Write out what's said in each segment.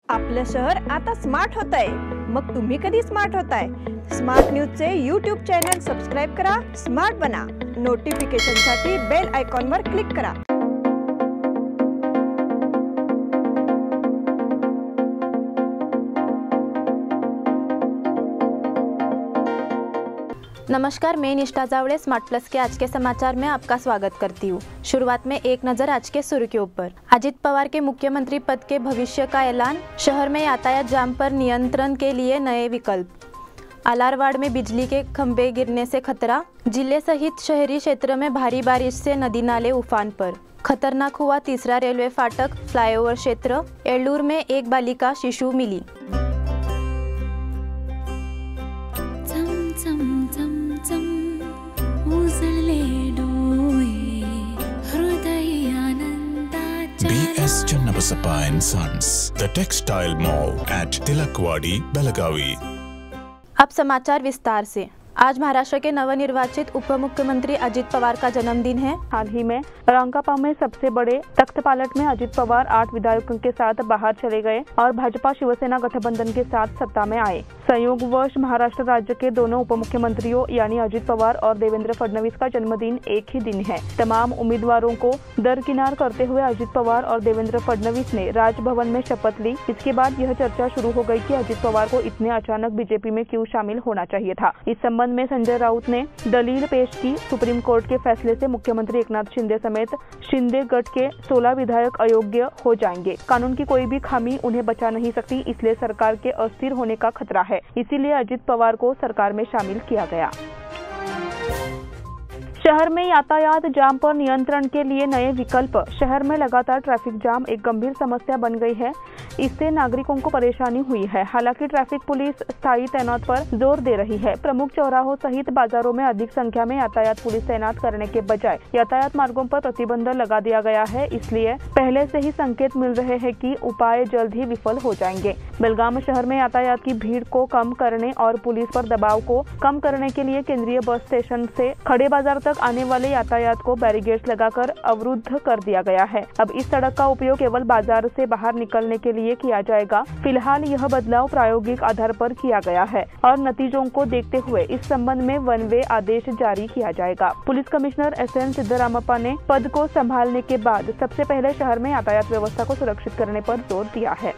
आपलं शहर आता स्मार्ट होत आहे। मग तुम्ही कधी स्मार्ट होताय? स्मार्ट न्यूजचे यूट्यूब चॅनल सबस्क्राइब करा, स्मार्ट बना। नोटिफिकेशनसाठी बेल आयकॉनवर क्लिक करा। नमस्कार, मैं निष्ठा जावड़े स्मार्ट प्लस के आज के समाचार में आपका स्वागत करती हूँ। शुरुआत में एक नजर आज के सुर्खियों पर। अजित पवार के मुख्यमंत्री पद के भविष्य का ऐलान। शहर में यातायात जाम पर नियंत्रण के लिए नए विकल्प। अलारवाड़ में बिजली के खंभे गिरने से खतरा। जिले सहित शहरी क्षेत्र में भारी बारिश से नदी नाले उफान पर। खतरनाक हुआ तीसरा रेलवे फाटक फ्लाईओवर क्षेत्र। एल्लूर में एक बालिका शिशु मिली। BS Channabasappa and Sons, the textile mall at Tilakwadi, Belagavi। अब समाचार विस्तार से। आज महाराष्ट्र के नवनिर्वाचित उप मुख्यमंत्री अजित पवार का जन्मदिन है। हाल ही में रांकापा में सबसे बड़े तख्त पालट में अजित पवार 8 विधायकों के साथ बाहर चले गए और भाजपा शिवसेना गठबंधन के साथ सत्ता में आए। संयोगवश महाराष्ट्र राज्य के दोनों उप मुख्यमंत्रियों यानी अजित पवार और देवेंद्र फडणवीस का जन्मदिन एक ही दिन है। तमाम उम्मीदवारों को दरकिनार करते हुए अजित पवार और देवेंद्र फडणवीस ने राजभवन में शपथ ली। इसके बाद यह चर्चा शुरू हो गई कि अजित पवार को इतने अचानक बीजेपी में क्यों शामिल होना चाहिए था। इस संबंध में संजय राउत ने दलील पेश की। सुप्रीम कोर्ट के फैसले से मुख्यमंत्री एकनाथ शिंदे समेत शिंदे गट के 16 विधायक अयोग्य हो जाएंगे। कानून की कोई भी खामी उन्हें बचा नहीं सकती, इसलिए सरकार के अस्थिर होने का खतरा है। इसीलिए अजित पवार को सरकार में शामिल किया गया। शहर में यातायात जाम पर नियंत्रण के लिए नए विकल्प। शहर में लगातार ट्रैफिक जाम एक गंभीर समस्या बन गई है। इससे नागरिकों को परेशानी हुई है। हालांकि ट्रैफिक पुलिस स्थायी तैनात पर जोर दे रही है। प्रमुख चौराहों सहित बाजारों में अधिक संख्या में यातायात पुलिस तैनात करने के बजाय यातायात मार्गों पर प्रतिबंध लगा दिया गया है। इसलिए पहले से ही संकेत मिल रहे हैं कि उपाय जल्द ही विफल हो जाएंगे। बेलगाम शहर में यातायात की भीड़ को कम करने और पुलिस पर दबाव को कम करने के लिए केंद्रीय बस स्टेशन से खड़े बाजार तक आने वाले यातायात को बैरिकेड्स लगाकर अवरुद्ध कर दिया गया है। अब इस सड़क का उपयोग केवल बाजार से बाहर निकलने के लिए किया जाएगा। फिलहाल यह बदलाव प्रायोगिक आधार पर किया गया है और नतीजों को देखते हुए इस संबंध में वन वे आदेश जारी किया जाएगा। पुलिस कमिश्नर SN सिद्धरामप्पा ने पद को संभालने के बाद सबसे पहले शहर में यातायात व्यवस्था को सुरक्षित करने पर जोर दिया है।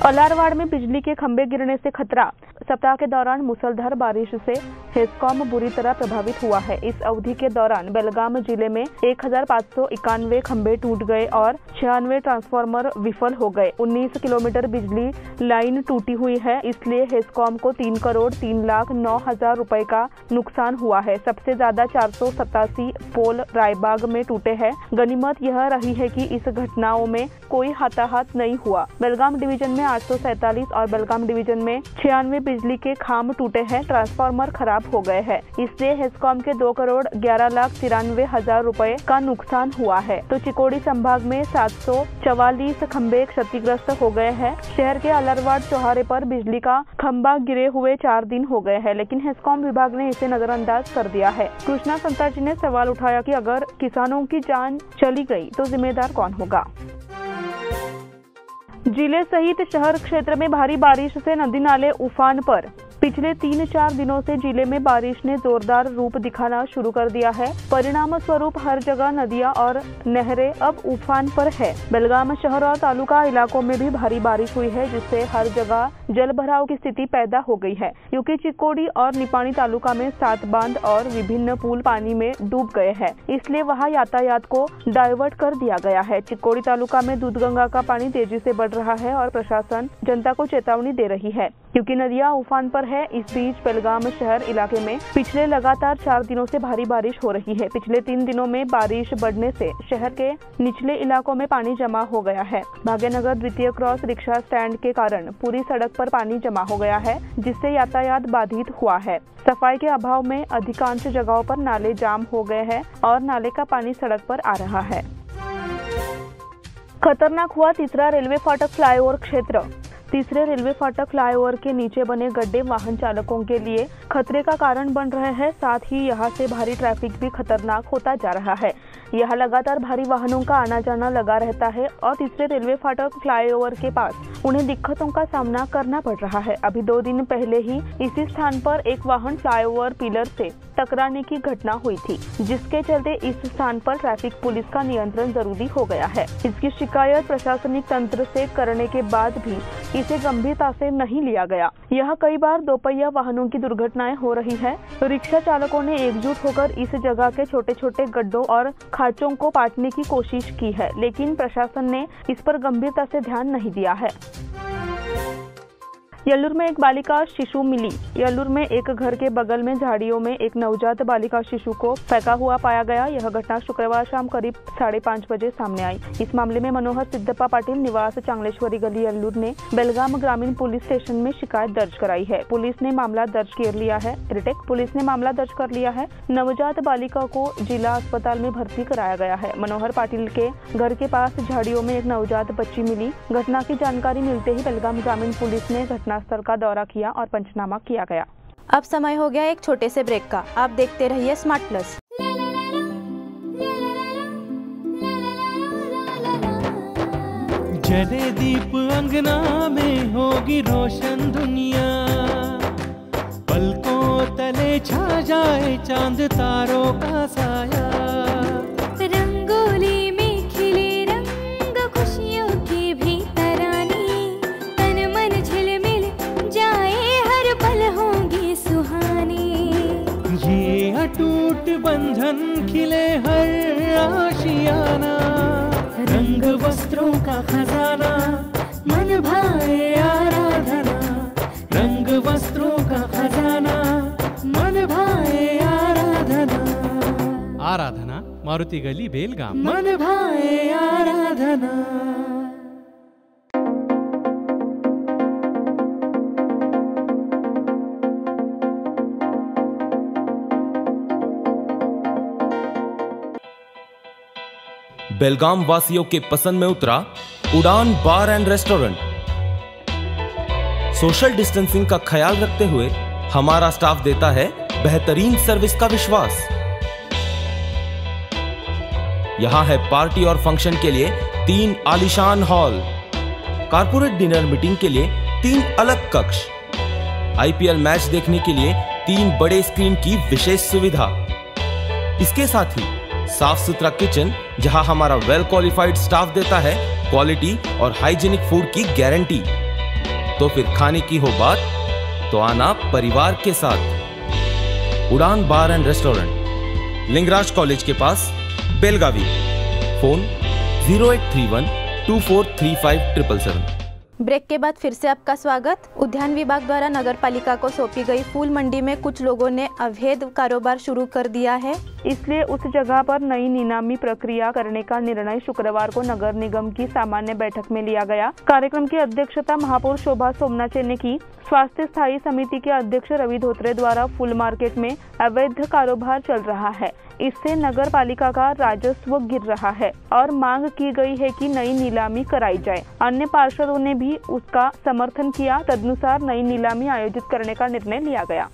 अलारवाड़ में बिजली के खंभे गिरने से खतरा। सप्ताह के दौरान मूसलाधार बारिश से हेस्कॉम बुरी तरह प्रभावित हुआ है। इस अवधि के दौरान बेलगाम जिले में 1591 खंभे टूट गए और 96 ट्रांसफार्मर विफल हो गए। 19 किलोमीटर बिजली लाइन टूटी हुई है। इसलिए हेस्कॉम को 3,03,09,000 रुपए का नुकसान हुआ है। सबसे ज्यादा 487 पोल रायबाग में टूटे हैं। गनीमत यह रही है कि इस घटनाओं में कोई हताहत नहीं हुआ। बेलगाम डिवीजन में 847 और बेलगाम डिवीजन में 96 बिजली के खांभ टूटे हैं। ट्रांसफार्मर खराब हो गए हैं। इससे हेस्कॉम के 2,11,93,000 रुपए का नुकसान हुआ है। तो चिकोड़ी संभाग में 744 खंभे क्षतिग्रस्त हो गए हैं। शहर के अलारवाड़ चौराहे पर बिजली का खंभा गिरे हुए 4 दिन हो गए हैं, लेकिन हेस्कॉम विभाग ने इसे नजरअंदाज कर दिया है। कृष्णा संता जी ने सवाल उठाया कि अगर किसानों की जान चली गई तो जिम्मेदार कौन होगा। जिले सहित शहर क्षेत्र में भारी बारिश से नदी नाले उफान पर। पिछले 3-4 दिनों से जिले में बारिश ने जोरदार रूप दिखाना शुरू कर दिया है। परिणाम स्वरूप हर जगह नदियां और नहरें अब उफान पर है। बेलगाम शहर और तालुका इलाकों में भी भारी बारिश हुई है, जिससे हर जगह जल भराव की स्थिति पैदा हो गई है। क्योंकि चिकोड़ी और निपाणी तालुका में 7 बांध और विभिन्न पुल पानी में डूब गए हैं, इसलिए वहां यातायात को डाइवर्ट कर दिया गया है। चिकोड़ी तालुका में दूधगंगा का पानी तेजी से बढ़ रहा है और प्रशासन जनता को चेतावनी दे रही है क्योंकि नदियां उफान पर है। इस बीच बेलगाम शहर इलाके में पिछले लगातार 4 दिनों से भारी बारिश हो रही है। पिछले 3 दिनों में बारिश बढ़ने से शहर के निचले इलाकों में पानी जमा हो गया है। भाग्यनगर द्वितीय क्रॉस रिक्शा स्टैंड के कारण पूरी सड़क पर पानी जमा हो गया है, जिससे यातायात बाधित हुआ है। सफाई के अभाव में अधिकांश जगहों पर नाले जाम हो गए हैं और नाले का पानी सड़क पर आ रहा है। खतरनाक हुआ तीसरा रेलवे फाटक फ्लाईओवर क्षेत्र। तीसरे रेलवे फाटक फ्लाईओवर के नीचे बने गड्ढे वाहन चालकों के लिए खतरे का कारण बन रहे हैं। साथ ही यहां से भारी ट्रैफिक भी खतरनाक होता जा रहा है। यहाँ लगातार भारी वाहनों का आना जाना लगा रहता है और तीसरे रेलवे फाटक फ्लाईओवर के पास उन्हें दिक्कतों का सामना करना पड़ रहा है। अभी 2 दिन पहले ही इसी स्थान पर एक वाहन फ्लाईओवर पिलर से टकराने की घटना हुई थी, जिसके चलते इस स्थान पर ट्रैफिक पुलिस का नियंत्रण जरूरी हो गया है। इसकी शिकायत प्रशासनिक तंत्र से करने के बाद भी इसे गंभीरता से नहीं लिया गया। यह कई बार दोपहिया वाहनों की दुर्घटनाएं हो रही है। रिक्शा चालकों ने एकजुट होकर इस जगह के छोटे छोटे गड्ढों और खाचों को पाटने की कोशिश की है, लेकिन प्रशासन ने इस पर गंभीरता से ध्यान नहीं दिया है। येल्लूर में एक बालिका शिशु मिली। येल्लूर में एक घर के बगल में झाड़ियों में एक नवजात बालिका शिशु को फेंका हुआ पाया गया। यह घटना शुक्रवार शाम करीब 5:30 बजे सामने आई। इस मामले में मनोहर सिद्धप्पा पाटिल निवास चांगलेश्वरी गली येल्लूर ने बेलगाम ग्रामीण पुलिस स्टेशन में शिकायत दर्ज कराई है। पुलिस ने मामला दर्ज कर लिया है। पुलिस ने मामला दर्ज कर लिया है। नवजात बालिका को जिला अस्पताल में भर्ती कराया गया है। मनोहर पाटिल के घर के पास झाड़ियों में एक नवजात बच्ची मिली। घटना की जानकारी मिलते ही बेलगाम ग्रामीण पुलिस ने घटनास्थल का दौरा किया और पंचनामा किया गया। अब समय हो गया एक छोटे से ब्रेक का। आप देखते रहिए स्मार्ट प्लस। जले दीप अंगना में होगी रोशन दुनिया, पलकों तले छा जाए चांद तारों का साया, रंगोली में खिले रंग खुशियों की भी तरानी, तन मन झिलमिल जाए हर पल होंगे सुहानी। ये अटूट बंधन खिले हर आशियाना, रंग वस्त्रों का खजाना मन भाए आराधना, रंग वस्त्रों का खजाना मन भाए आराधना। आराधना मारुति गली बेलगाम। मन भाए आराधना। बेलगाम वासियों के पसंद में उतरा उड़ान बार एंड रेस्टोरेंट। सोशल डिस्टेंसिंग का ख्याल रखते हुए हमारा स्टाफ देता है बेहतरीन सर्विस का विश्वास। यहां है पार्टी और फंक्शन के लिए 3 आलीशान हॉल, कारपोरेट डिनर मीटिंग के लिए 3 अलग कक्ष, आईपीएल मैच देखने के लिए 3 बड़े स्क्रीन की विशेष सुविधा। इसके साथ ही साफ सुथरा किचन, जहां हमारा वेल क्वालिफाइड स्टाफ देता है क्वालिटी और हाइजीनिक फूड की गारंटी। तो फिर खाने की हो बात तो आना परिवार के साथ। उड़ान बार एंड रेस्टोरेंट, लिंगराज कॉलेज के पास, बेलगावी। फोन 0831 2435 777। ब्रेक के बाद फिर से आपका स्वागत। उद्यान विभाग द्वारा नगर पालिका को सौंपी गई फूल मंडी में कुछ लोगों ने अवैध कारोबार शुरू कर दिया है, इसलिए उस जगह पर नई नीलामी प्रक्रिया करने का निर्णय शुक्रवार को नगर निगम की सामान्य बैठक में लिया गया। कार्यक्रम की अध्यक्षता महापौर शोभा सोमनाचे ने की। स्वास्थ्य स्थायी समिति के अध्यक्ष रवि धोत्रे द्वारा फूल मार्केट में अवैध कारोबार चल रहा है, इससे नगर पालिका का राजस्व गिर रहा है और मांग की गई है कि नई नीलामी कराई जाए। अन्य पार्षदों ने भी उसका समर्थन किया। तदनुसार नई नीलामी आयोजित करने का निर्णय लिया गया।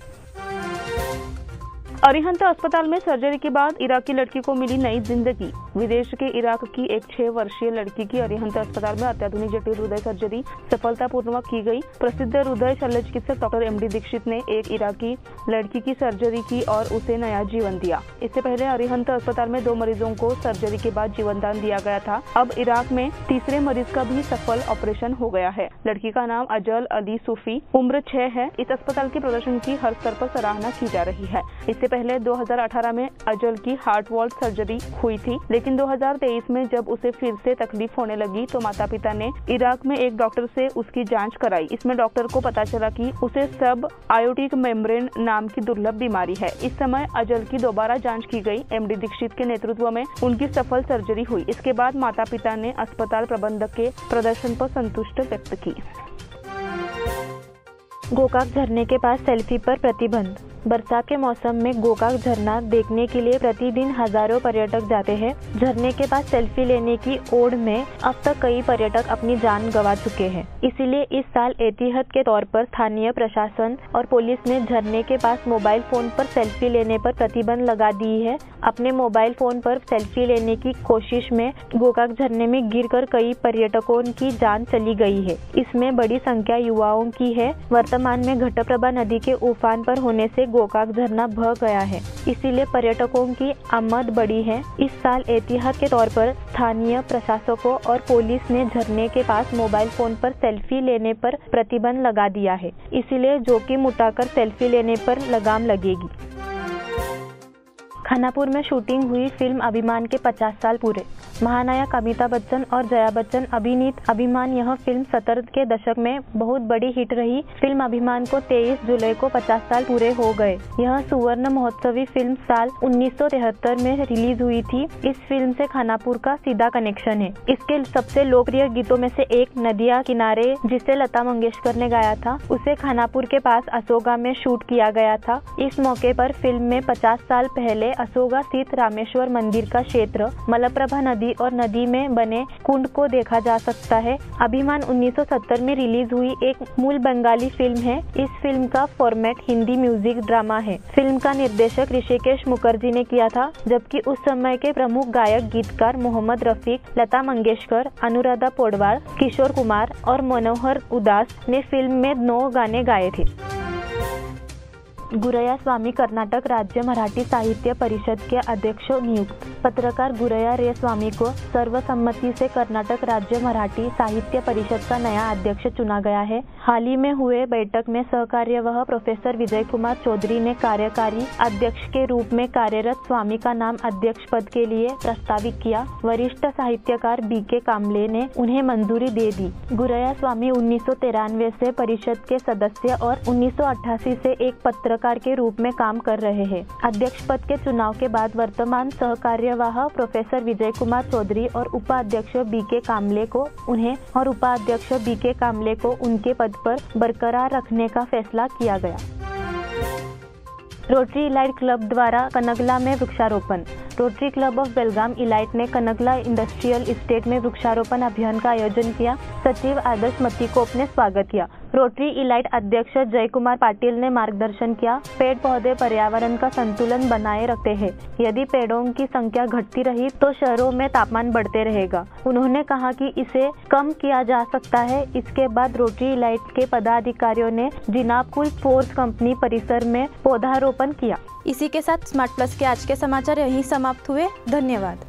अरिहंत अस्पताल में सर्जरी के बाद इराकी लड़की को मिली नई जिंदगी। विदेश के इराक की एक 6 वर्षीय लड़की की अरिहंत अस्पताल में अत्याधुनिक जटिल हृदय सर्जरी सफलतापूर्वक की गई। प्रसिद्ध हृदय शल्य चिकित्सक डॉक्टर MD दीक्षित ने एक इराकी लड़की की सर्जरी की और उसे नया जीवन दिया। इससे पहले अरिहंत अस्पताल में 2 मरीजों को सर्जरी के बाद जीवन दान दिया गया था। अब इराक में तीसरे मरीज का भी सफल ऑपरेशन हो गया है। लड़की का नाम अजल अली सूफी, उम्र 6 है। इस अस्पताल के प्रदर्शन की हर स्तर पर सराहना की जा रही है। इससे पहले 2018 में अजल की हार्ट वॉल्व सर्जरी हुई थी, लेकिन 2023 में जब उसे फिर से तकलीफ होने लगी तो माता पिता ने इराक में एक डॉक्टर से उसकी जांच कराई। इसमें डॉक्टर को पता चला कि उसे सब आयोटिक मेम्ब्रेन नाम की दुर्लभ बीमारी है। इस समय अजल की दोबारा जांच की गई। MD दीक्षित के नेतृत्व में उनकी सफल सर्जरी हुई। इसके बाद माता पिता ने अस्पताल प्रबंधक के प्रदर्शन पर संतुष्ट व्यक्त की। गोकाक झरने के पास सेल्फी पर प्रतिबंध। बरसात के मौसम में गोकाक झरना देखने के लिए प्रतिदिन हजारों पर्यटक जाते हैं। झरने के पास सेल्फी लेने की ओड़ में अब तक कई पर्यटक अपनी जान गंवा चुके हैं। इसीलिए इस साल एहतियात के तौर पर स्थानीय प्रशासन और पुलिस ने झरने के पास मोबाइल फोन पर सेल्फी लेने पर प्रतिबंध लगा दी है। अपने मोबाइल फोन पर सेल्फी लेने की कोशिश में गोकाक झरने में गिरकर कई पर्यटकों की जान चली गई है। इसमें बड़ी संख्या युवाओं की है। वर्तमान में घटप्रभा नदी के उफान पर होने से गोकाक झरना बह गया है, इसीलिए पर्यटकों की आमद बढ़ी है। इस साल एहतियात के तौर पर स्थानीय प्रशासकों और पुलिस ने झरने के पास मोबाइल फोन पर सेल्फी लेने पर प्रतिबंध लगा दिया है, इसीलिए जोखिम उठाकर सेल्फी लेने पर लगाम लगेगी। खानापुर में शूटिंग हुई फिल्म अभिमान के 50 साल पूरे। महानायक अमिताभ बच्चन और जया बच्चन अभिनीत अभिमान यह फिल्म 70 के दशक में बहुत बड़ी हिट रही। फिल्म अभिमान को 23 जुलाई को 50 साल पूरे हो गए। यह सुवर्ण महोत्सवी फिल्म साल 1973 में रिलीज हुई थी। इस फिल्म से खानापुर का सीधा कनेक्शन है। इसके सबसे लोकप्रिय गीतों में से एक नदिया किनारे, जिसे लता मंगेशकर ने गाया था, उसे खानापुर के पास असोगा में शूट किया गया था। इस मौके पर फिल्म में 50 साल पहले असोगा स्थित रामेश्वर मंदिर का क्षेत्र, मलप्रभा नदी और नदी में बने कुंड को देखा जा सकता है। अभिमान 1970 में रिलीज हुई एक मूल बंगाली फिल्म है। इस फिल्म का फॉर्मेट हिंदी म्यूजिक ड्रामा है। फिल्म का निर्देशक ऋषिकेश मुखर्जी ने किया था, जबकि उस समय के प्रमुख गायक गीतकार मोहम्मद रफीक, लता मंगेशकर, अनुराधा पौडवाल, किशोर कुमार और मनोहर उदास ने फिल्म में 9 गाने गाए थे। गुरैया स्वामी कर्नाटक राज्य मराठी साहित्य परिषद के अध्यक्ष नियुक्त। पत्रकार गुरैया रे स्वामी को सर्वसम्मति से कर्नाटक राज्य मराठी साहित्य परिषद का नया अध्यक्ष चुना गया है। हाल ही में हुए बैठक में सहकार्यवाह प्रोफेसर विजय कुमार चौधरी ने कार्यकारी अध्यक्ष के रूप में कार्यरत स्वामी का नाम अध्यक्ष पद के लिए प्रस्तावित किया। वरिष्ठ साहित्यकार बीके कामले ने उन्हें मंजूरी दे दी। गुरैया स्वामी 1993 से परिषद के सदस्य और 1988 से एक पत्रकार के रूप में काम कर रहे हैं। अध्यक्ष पद के चुनाव के बाद वर्तमान सहकार्यवाह प्रोफेसर विजय कुमार चौधरी और उपाध्यक्ष बीके कामले को उनके पद पर बरकरार रखने का फैसला किया गया। रोटरी इलाइट क्लब द्वारा कनगला में वृक्षारोपण। Rotary club of Belgaum elite ने कनगला इंडस्ट्रियल इस्टेट में वृक्षारोपण अभियान का आयोजन किया। सचिव आदर्श मतिकोप ने स्वागत किया। रोटरी इलाइट अध्यक्ष जय कुमार पाटिल ने मार्गदर्शन किया। पेड़ पौधे पर्यावरण का संतुलन बनाए रखते हैं। यदि पेड़ों की संख्या घटती रही तो शहरों में तापमान बढ़ते रहेगा। उन्होंने कहा कि इसे कम किया जा सकता है। इसके बाद रोटरी इलाइट के पदाधिकारियों ने जिनापुल फोर्स कंपनी परिसर में पौधारोपण किया। इसी के साथ स्मार्ट प्लस के आज के समाचार यहीं समाप्त हुए। धन्यवाद।